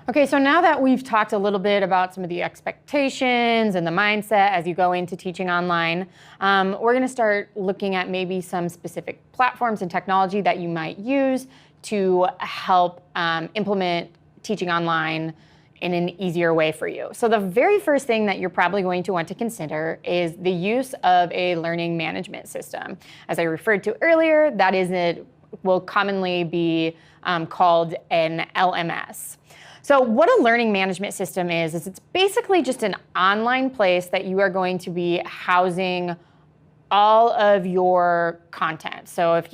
Okay, so now that we've talked a little bit about some of the expectations and the mindset as you go into teaching online, we're going to start looking at maybe some specific platforms and technology that you might use to help implement teaching online in an easier way for you. So the very first thing that you're probably going to want to consider is the use of a learning management system. As I referred to earlier, that will commonly be called an LMS. So what a learning management system is it's basically just an online place that you are going to be housing all of your content. So if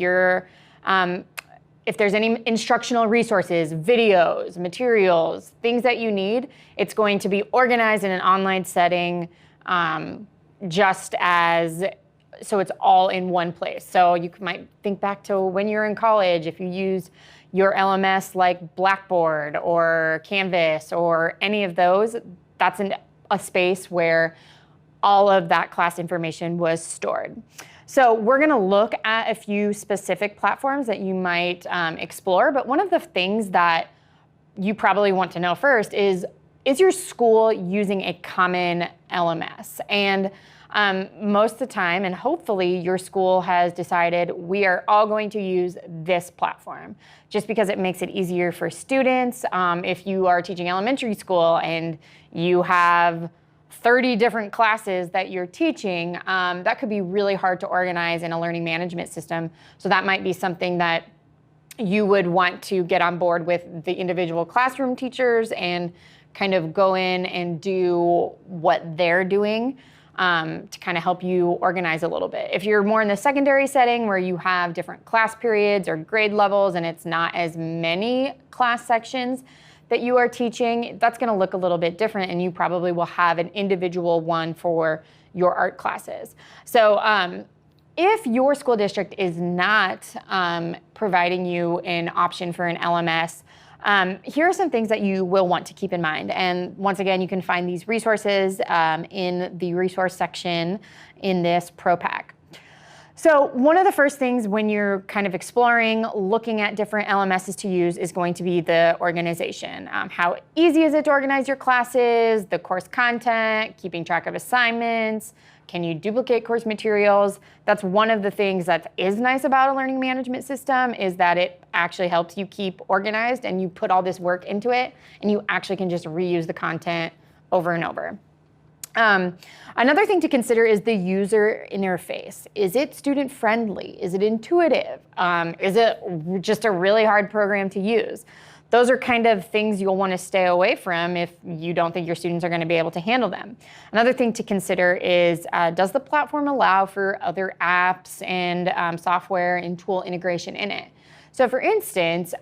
there's any instructional resources, videos, materials, things that you need, it's going to be organized in an online setting so it's all in one place. So you might think back to when you're in college, if you use your LMS like Blackboard or Canvas or any of those, that's a space where all of that class information was stored. So we're gonna look at a few specific platforms that you might explore, but one of the things that you probably want to know first is your school using a common LMS? And most of the time, and hopefully your school has decided we are all going to use this platform just because it makes it easier for students. If you are teaching elementary school and you have 30 different classes that you're teaching, that could be really hard to organize in a learning management system. So that might be something that you would want to get on board with the individual classroom teachers and kind of go in and do what they're doing to kind of help you organize a little bit. If you're more in the secondary setting where you have different class periods or grade levels and it's not as many class sections that you are teaching, that's going to look a little bit different, and you probably will have an individual one for your art classes. So if your school district is not providing you an option for an LMS, here are some things that you will want to keep in mind. And once again, you can find these resources in the resource section in this Pro Pack. So one of the first things when you're kind of exploring, looking at different LMSs to use is going to be the organization. How easy is it to organize your classes, the course content, keeping track of assignments, can you duplicate course materials? That's one of the things that is nice about a learning management system is that it actually helps you keep organized and you put all this work into it and you actually can just reuse the content over and over. Another thing to consider is the user interface. Is it student friendly? Is it intuitive? Is it just a really hard program to use? Those are kind of things you'll want to stay away from if you don't think your students are going to be able to handle them. Another thing to consider is, does the platform allow for other apps and software and tool integration in it? So for instance,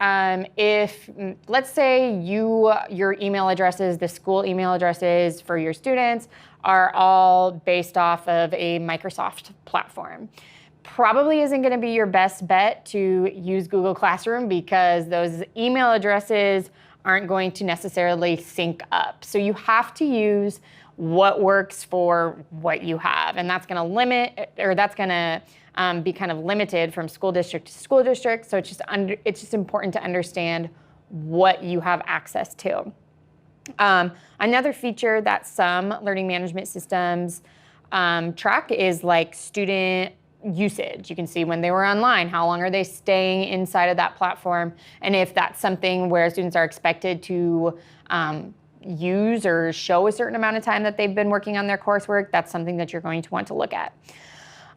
if let's say your email addresses, the school email addresses for your students are all based off of a Microsoft platform. Probably isn't going to be your best bet to use Google Classroom because those email addresses aren't going to necessarily sync up. So you have to use what works for what you have, and that's going to limit, or that's going to be kind of limited from school district to school district. So it's just important to understand what you have access to. Another feature that some learning management systems track is like student usage. You can see when they were online, how long are they staying inside of that platform, and if that's something where students are expected to use or show a certain amount of time that they've been working on their coursework, that's something that you're going to want to look at.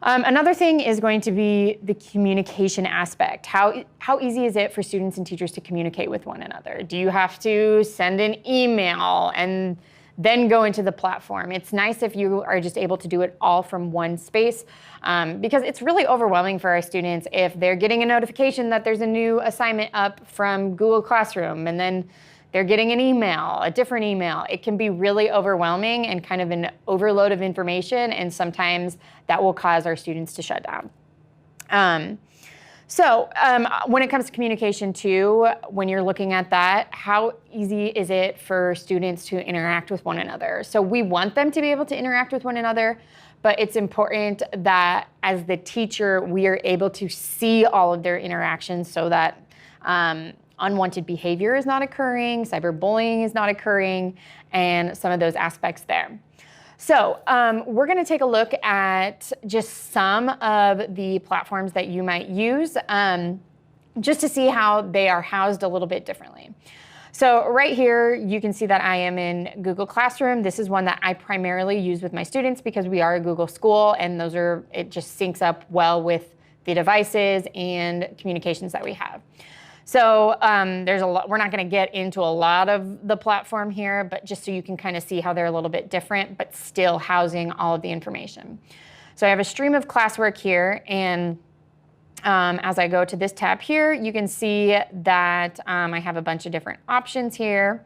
Another thing is going to be the communication aspect. How easy is it for students and teachers to communicate with one another? Do you have to send an email and then go into the platform? It's nice if you are just able to do it all from one space because it's really overwhelming for our students if they're getting a notification that there's a new assignment up from Google Classroom and then they're getting an email, a different email. It can be really overwhelming and kind of an overload of information, and sometimes that will cause our students to shut down. When it comes to communication too, when you're looking at that, how easy is it for students to interact with one another? So we want them to be able to interact with one another, but it's important that as the teacher, we are able to see all of their interactions so that unwanted behavior is not occurring, cyberbullying is not occurring, and some of those aspects there. So we're going to take a look at just some of the platforms that you might use just to see how they are housed a little bit differently. So right here, you can see that I am in Google Classroom. This is one that I primarily use with my students because we are a Google school, and it just syncs up well with the devices and communications that we have. So there's a lot. We're not going to get into a lot of the platform here, but just so you can kind of see how they're a little bit different, but still housing all of the information. So I have a stream of classwork here, and as I go to this tab here, you can see that I have a bunch of different options here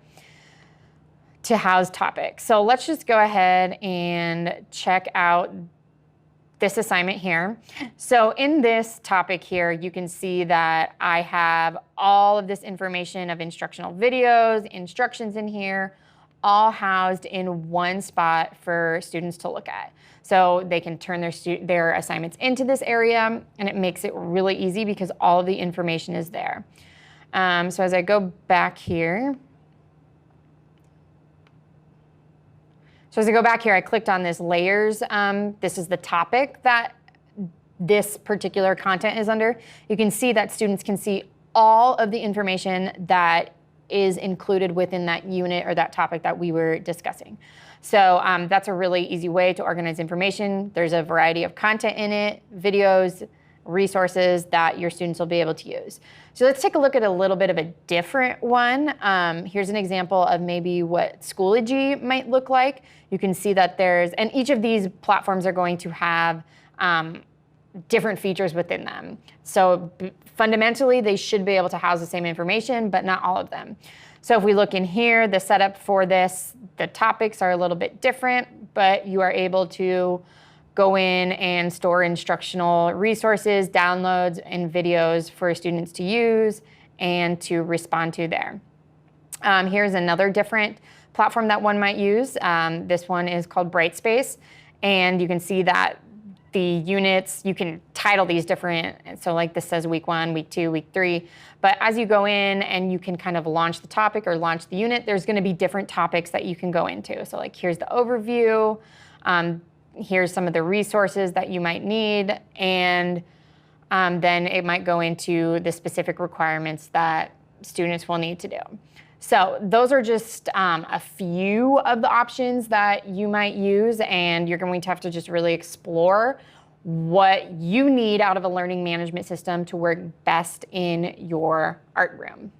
to house topics. So let's just go ahead and check out this assignment here. So in this topic here, you can see that I have all of this information of instructional videos, instructions in here, all housed in one spot for students to look at. So they can turn their assignments into this area, and it makes it really easy because all of the information is there. So as I go back here, I clicked on this layers. This is the topic that this particular content is under. You can see that students can see all of the information that is included within that unit or that topic that we were discussing. So that's a really easy way to organize information. There's a variety of content in it, videos, resources that your students will be able to use. So let's take a look at a little bit of a different one. Here's an example of maybe what Schoology might look like. You can see that and each of these platforms are going to have different features within them. So fundamentally, they should be able to house the same information, but not all of them. So if we look in here, the setup for this, the topics are a little bit different, but you are able to go in and store instructional resources, downloads, and videos for students to use and to respond to there. Here's another different platform that one might use. This one is called Brightspace, and you can see that the units, you can title these different, so like this says week 1, week 2, week 3, but as you go in and you can kind of launch the topic or launch the unit, there's gonna be different topics that you can go into. So like here's the overview, here's some of the resources that you might need, and then it might go into the specific requirements that students will need to do. So those are just a few of the options that you might use, and you're going to have to just really explore what you need out of a learning management system to work best in your art room.